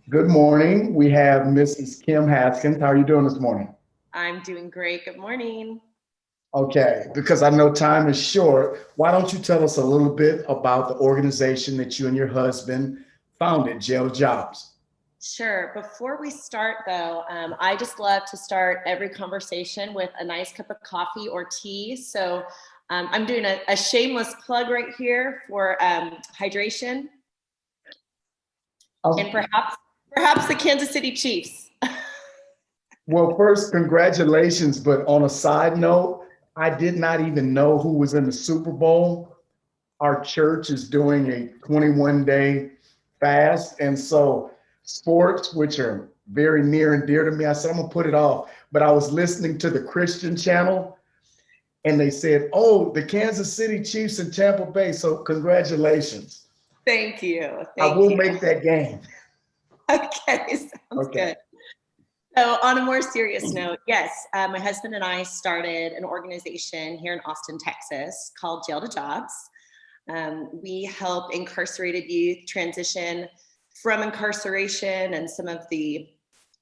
Good morning. We have Mrs. Kim Haskins. How are you doing this morning? I'm doing great. Good morning. Okay, because I know time is short, why don't you tell us a little bit about the organization that you and your husband founded, Jail Jobs? Sure. Before we start, though, I just love to start every conversation with a nice cup of coffee or tea. So I'm doing a shameless plug right here for hydration and Oh, perhaps the Kansas City Chiefs. well, first, congratulations. But on a side note, I did not even know who was in the Super Bowl. Our church is doing a 21-day fast. And so, sports, which are very near and dear to me, I said, I'm going to put it off. But I was listening to the Christian channel and they said, "Oh, the Kansas City Chiefs and Tampa Bay." So congratulations. Thank you. I Thank will you. make that game. Okay, sounds Okay. good. So, on a more serious note, yes, my husband and I started an organization here in Austin, Texas called Jail to Jobs. We help incarcerated youth transition from incarceration and some of the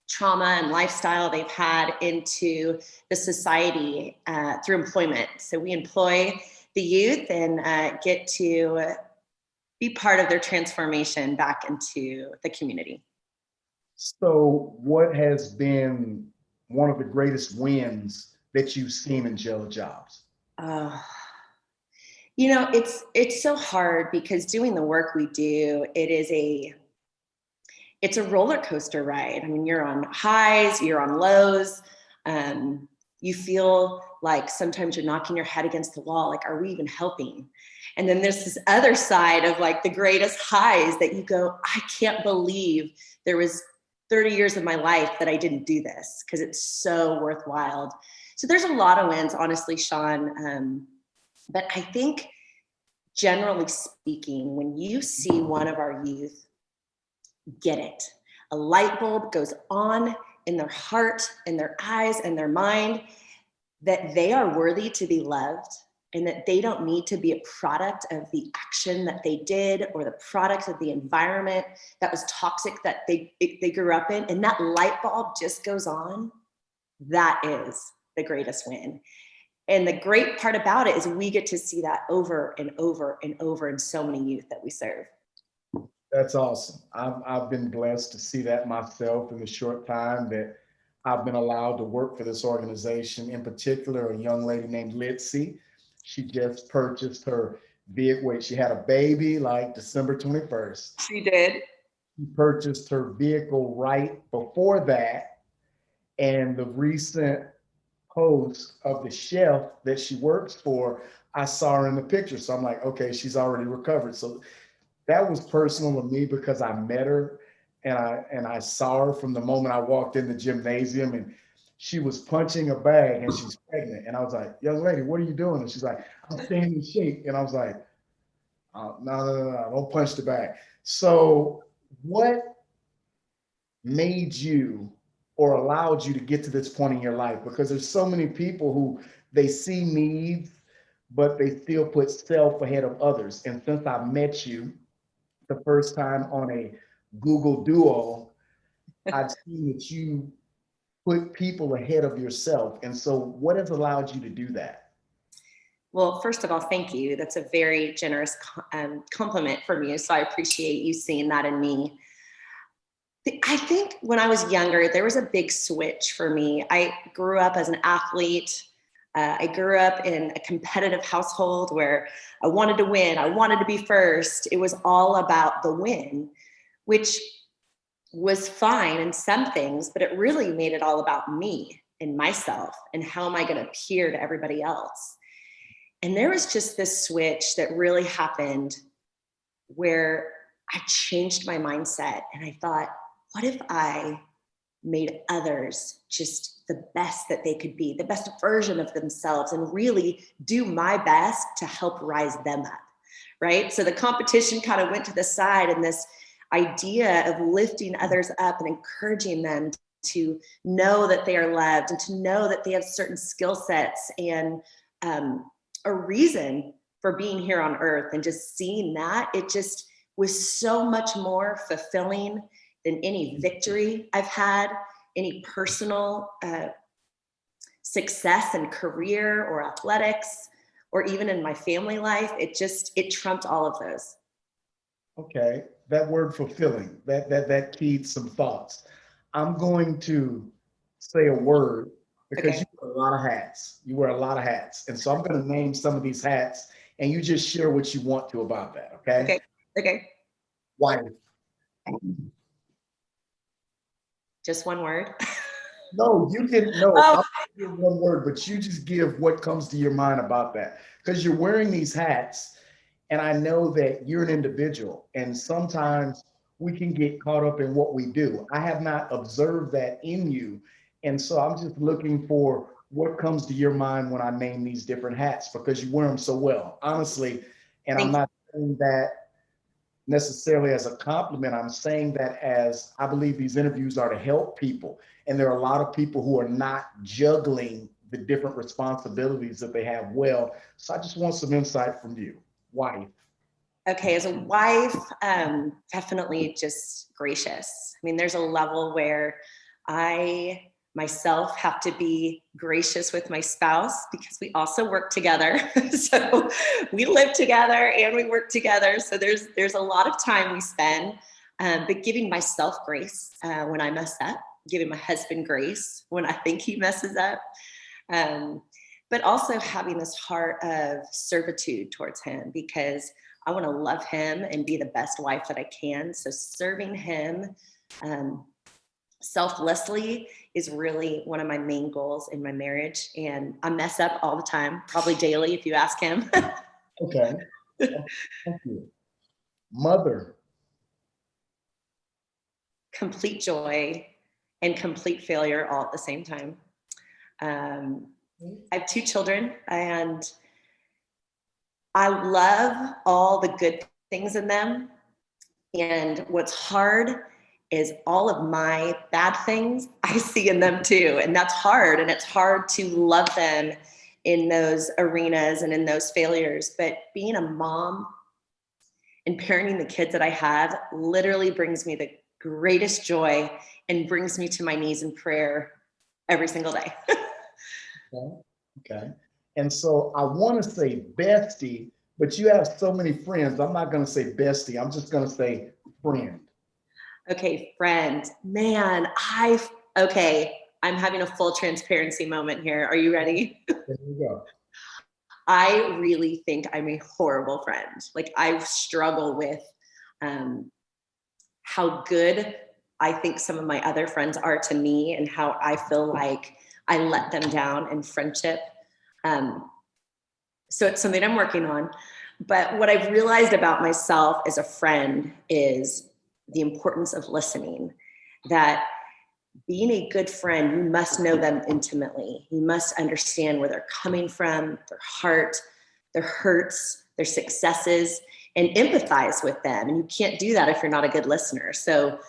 trauma and lifestyle they've had into the society through employment. So we employ the youth and get to be part of their transformation back into the community. So, what has been one of the greatest wins that you've seen in jail jobs? Uh, it's so hard because doing the work we do, it's a roller coaster ride. I mean, you're on highs, you're on lows. You feel like sometimes you're knocking your head against the wall. Like, are we even helping? And then there's this other side of like the greatest highs that you go, I can't believe there was 30 years of my life that I didn't do this because it's so worthwhile. So there's a lot of wins, honestly, Sean. But I think generally speaking, when you see one of our youth get it. A light bulb goes on in their heart, in their eyes, and their mind that they are worthy to be loved and that they don't need to be a product of the action that they did or the product of the environment that was toxic that they grew up in. And that light bulb just goes on. That is the greatest win. And the great part about it is we get to see that over and over and over in so many youth that we serve. That's awesome. I've been blessed to see that myself in the short time that I've been allowed to work for this organization. In particular, a young lady named Litzy. She just purchased her vehicle. Wait, she had a baby like December 21st. She did. She purchased her vehicle right before that. And the recent post of the chef that she works for, I saw her in the picture. So I'm like, okay, she's already recovered. So that was personal to me because I met her and I saw her from the moment I walked in the gymnasium and she was punching a bag and she's pregnant. And I was like, young lady, what are you doing? And she's like, I'm staying in shape. And I was like, no, don't punch the bag. So what made you or allowed you to get to this point in your life? Because there's so many people who they see needs, but they still put self ahead of others. And since I met you the first time on a Google Duo, I've seen that you put people ahead of yourself. And so, what has allowed you to do that? Well, first of all, thank you. That's a very generous compliment from you. So I appreciate you seeing that in me. I think when I was younger, there was a big switch for me. I grew up as an athlete. I grew up in a competitive household where I wanted to win. I wanted to be first. It was all about the win, which was fine in some things, but it really made it all about me and myself and how am I going to appear to everybody else. And there was just this switch that really happened where I changed my mindset and I thought, what if I made others just the best that they could be, the best version of themselves, and really do my best to help rise them up, right? So the competition kind of went to the side, and this idea of lifting others up and encouraging them to know that they are loved and to know that they have certain skill sets and a reason for being here on earth, and just seeing that, it just was so much more fulfilling in any victory I've had, any personal success in career or athletics, or even in my family life. It trumped all of those. Okay, that word fulfilling, that keyed some thoughts. I'm going to say a word because you Okay. wear a lot of hats. You wear a lot of hats. And so I'm going to name some of these hats and you just share what you want to about that, okay? Okay. Okay. Wife. Just one word. No, you can, no, Oh, I'll give one word, but you just give what comes to your mind about that. Because you're wearing these hats, and I know that you're an individual, and sometimes we can get caught up in what we do. I have not observed that in you. And so I'm just looking for what comes to your mind when I name these different hats because you wear them so well, honestly. And I'm thank you. not saying that necessarily as a compliment. I'm saying that as I believe these interviews are to help people. And there are a lot of people who are not juggling the different responsibilities that they have well. So I just want some insight from you. Wife. Okay, as a wife, definitely just gracious. I mean, there's a level where I myself have to be gracious with my spouse because we also work together. So we live together and we work together. So there's a lot of time we spend, but giving myself grace when I mess up, giving my husband grace when I think he messes up. Um, but also having this heart of servitude towards him because I want to love him and be the best wife that I can. So serving him selflessly is really one of my main goals in my marriage. And I mess up all the time, probably daily if you ask him. Okay. Thank you. Mother. Complete joy and complete failure all at the same time. Um, I have 2 children and I love all the good things in them. And what's hard is all of my bad things I see in them too. And that's hard. And it's hard to love them in those arenas and in those failures. But being a mom and parenting the kids that I have literally brings me the greatest joy and brings me to my knees in prayer every single day. Okay. Okay. And so I want to say bestie, but you have so many friends. I'm not going to say bestie. I'm just going to say friend. Okay, friend, man, okay, I'm having a full transparency moment here. Are you ready? There you go. I really think I'm a horrible friend. Like I struggle with um, how good I think some of my other friends are to me and how I feel like I let them down in friendship. Um, so it's something I'm working on. But what I've realized about myself as a friend is the importance of listening. That being a good friend, you must know them intimately. You must understand where they're coming from, their heart, their hurts, their successes, and empathize with them. And you can't do that if you're not a good listener. So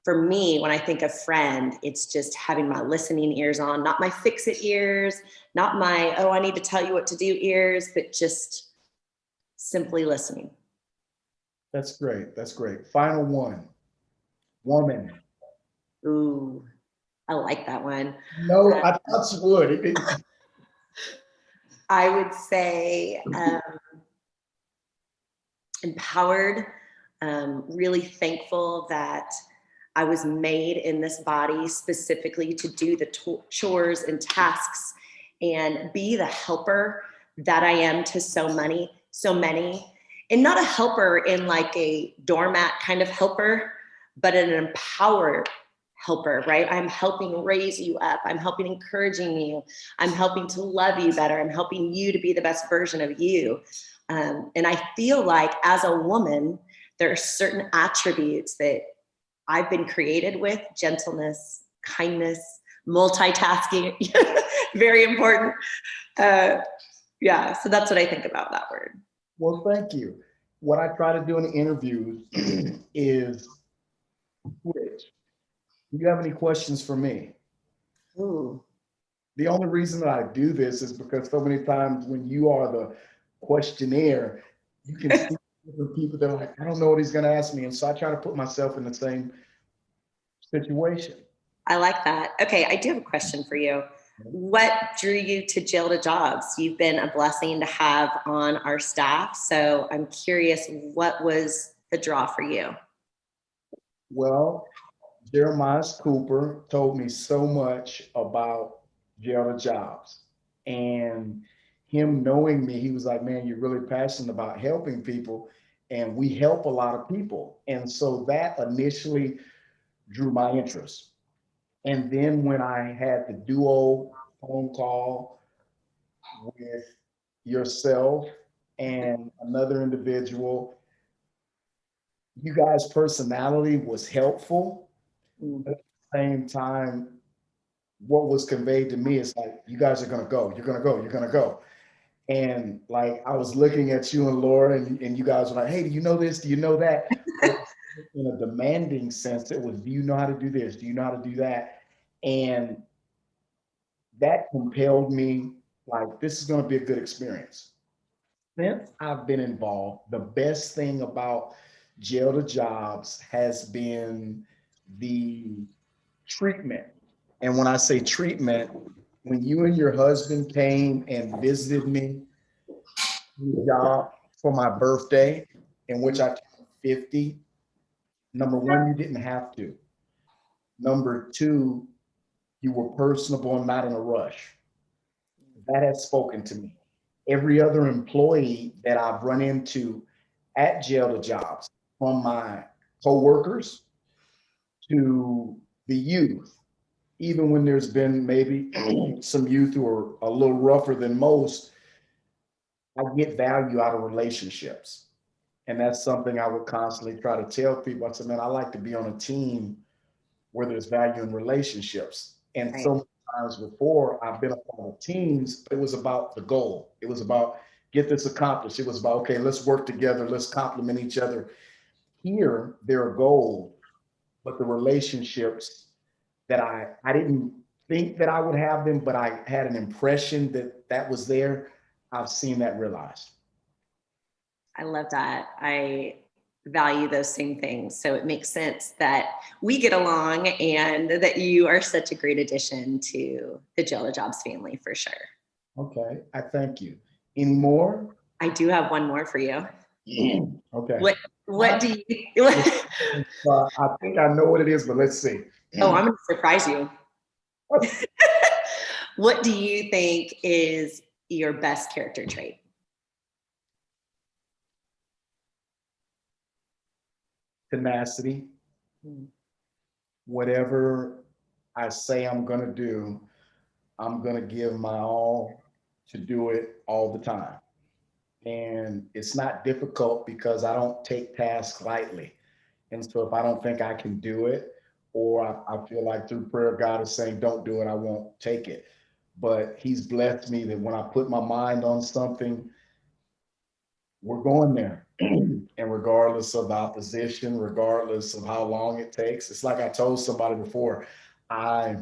for me, when I think of friend, it's just having my listening ears on, not my fix it ears, not my, oh, I need to tell you what to do ears, but just simply listening. That's great. That's great. Final one. Woman. Ooh, I like that one. No, I thought you would. I would say empowered, really thankful that I was made in this body specifically to do the chores and tasks and be the helper that I am to so many, and not a helper in like a doormat kind of helper, but an empowered helper, right? I'm helping raise you up. I'm helping encouraging you. I'm helping to love you better. I'm helping you to be the best version of you. And I feel like as a woman, there are certain attributes that I've been created with: gentleness, kindness, multitasking, very important. Yeah, so that's what I think about that word. Well, thank you. What I try to do in the interviews is switch. Do you have any questions for me? Ooh. The only reason that I do this is because so many times when you are the questionnaire, you can see different people that are like, I don't know what he's going to ask me. And so I try to put myself in the same situation. I like that. Okay, I do have a question for you. What drew you to Jail to Jobs? You've been a blessing to have on our staff. So I'm curious, what was the draw for you? Well, Jeremiah Cooper told me so much about Jail to Jobs. And him knowing me, he was like, man, you're really passionate about helping people. And we help a lot of people. And so that initially drew my interest. And then when I had the duo phone call with yourself and another individual, you guys' personality was helpful. Mm. But at the same time, what was conveyed to me is like, you guys are gonna go, you're gonna go, you're gonna go. And like I was looking at you and Laura, and you guys were like, hey, do you know this? Do you know that? But in a demanding sense, it was, do you know how to do this? Do you know how to do that? And that compelled me, like, this is gonna be a good experience. Since I've been involved, the best thing about Jail to Jobs has been the treatment. And when I say treatment, when you and your husband came and visited me in the job for my birthday, in which I turned 50, number one, you didn't have to. Number two, you were personable and not in a rush. That has spoken to me. Every other employee that I've run into at Jail to Jobs, from my coworkers to the youth, even when there's been maybe some youth who are a little rougher than most, I get value out of relationships. And that's something I would constantly try to tell people. I said, man, I like to be on a team where there's value in relationships. And Right. so many times before, I've been a part of teams, but it was about the goal. It was about get this accomplished. It was about, okay, let's work together. Let's complement each other. Here, they're a goal, but the relationships that I didn't think that I would have them, but I had an impression that that was there. I've seen that realized. I love that. I value those same things. So it makes sense that we get along and that you are such a great addition to the Jail to Jobs family for sure. Okay, I thank you. Any more? I do have one more for you. Okay. What do you I think I know what it is, but let's see. Oh, I'm gonna surprise you. What do you think is your best character trait? Tenacity. Mm. Whatever I say I'm going to do, I'm going to give my all to do it all the time. And it's not difficult because I don't take tasks lightly. And so if I don't think I can do it, or I feel like through prayer, God is saying, don't do it, I won't take it. But He's blessed me that when I put my mind on something, we're going there. And regardless of the opposition, regardless of how long it takes, it's like I told somebody before, I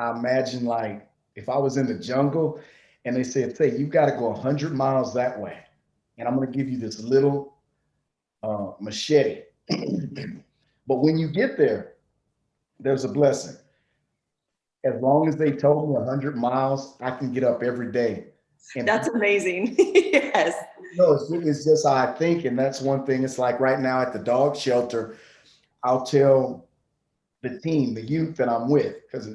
I imagine like if I was in the jungle and they said, say, you've got to go 100 miles that way. And I'm going to give you this little machete. But when you get there, there's a blessing. As long as they told me 100 miles, I can get up every day. And That's amazing. Yes. no, it's just how I think. And that's one thing. It's like right now at the dog shelter, I'll tell the team, the youth that I'm with, because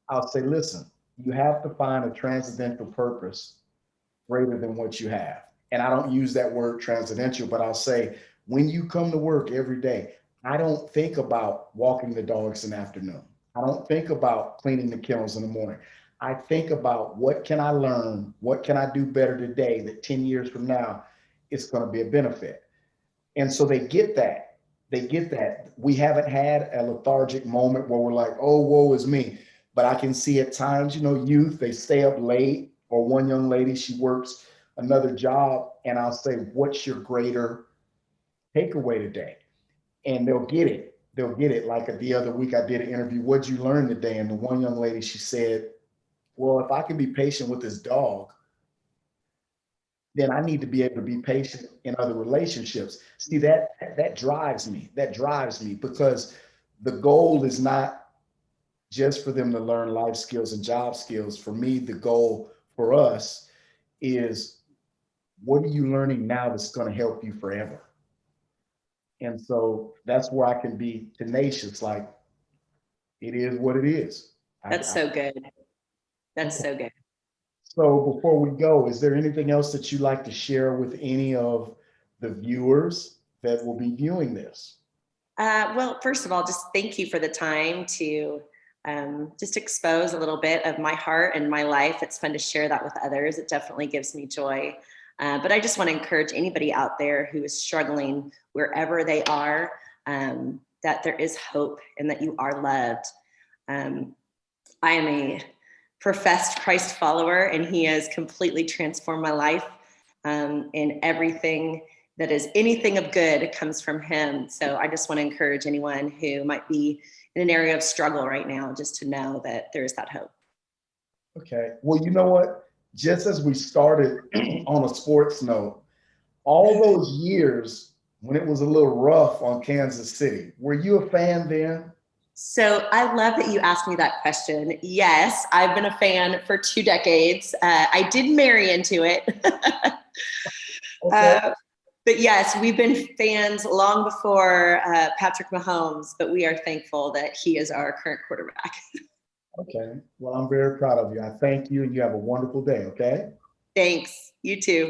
I'll say, listen, you have to find a transcendental purpose greater than what you have. And I don't use that word transcendental, but I'll say, when you come to work every day, I don't think about walking the dogs in the afternoon. I don't think about cleaning the kennels in the morning. I think about what can I learn? What can I do better today that 10 years from now it's going to be a benefit? And so they get that. They get that. We haven't had a lethargic moment where we're like, oh, woe is me. But I can see at times, youth, they stay up late, or one young lady, she works another job, and I'll say, what's your greater takeaway today? And they'll get it. They'll get it. Like the other week, I did an interview. What'd you learn today? And the one young lady, she said, well, if I can be patient with this dog, then I need to be able to be patient in other relationships. See, that drives me. That drives me because the goal is not just for them to learn life skills and job skills. For me, the goal for us is, what are you learning now that's going to help you forever? And so that's where I can be tenacious. Like, it is what it is. That's so good. That's so good. So before we go, is there anything else that you'd like to share with any of the viewers that will be viewing this? Well, first of all, just thank you for the time to just expose a little bit of my heart and my life. It's fun to share that with others. It definitely gives me joy. But I just want to encourage anybody out there who is struggling wherever they are, that there is hope and that you are loved. I am a professed Christ follower, and he has completely transformed my life. And everything that is anything of good comes from him. So I just want to encourage anyone who might be in an area of struggle right now, just to know that there is that hope. Okay. Well, you know what? Just as we started on a sports note, all those years when it was a little rough on Kansas City, were you a fan then? So I love that you asked me that question. Yes, I've been a fan for 2 decades. I did marry into it. Okay. But yes, we've been fans long before Patrick Mahomes, but we are thankful that he is our current quarterback. Okay. Well, I'm very proud of you. I thank you, and you have a wonderful day. Okay. Thanks. You too.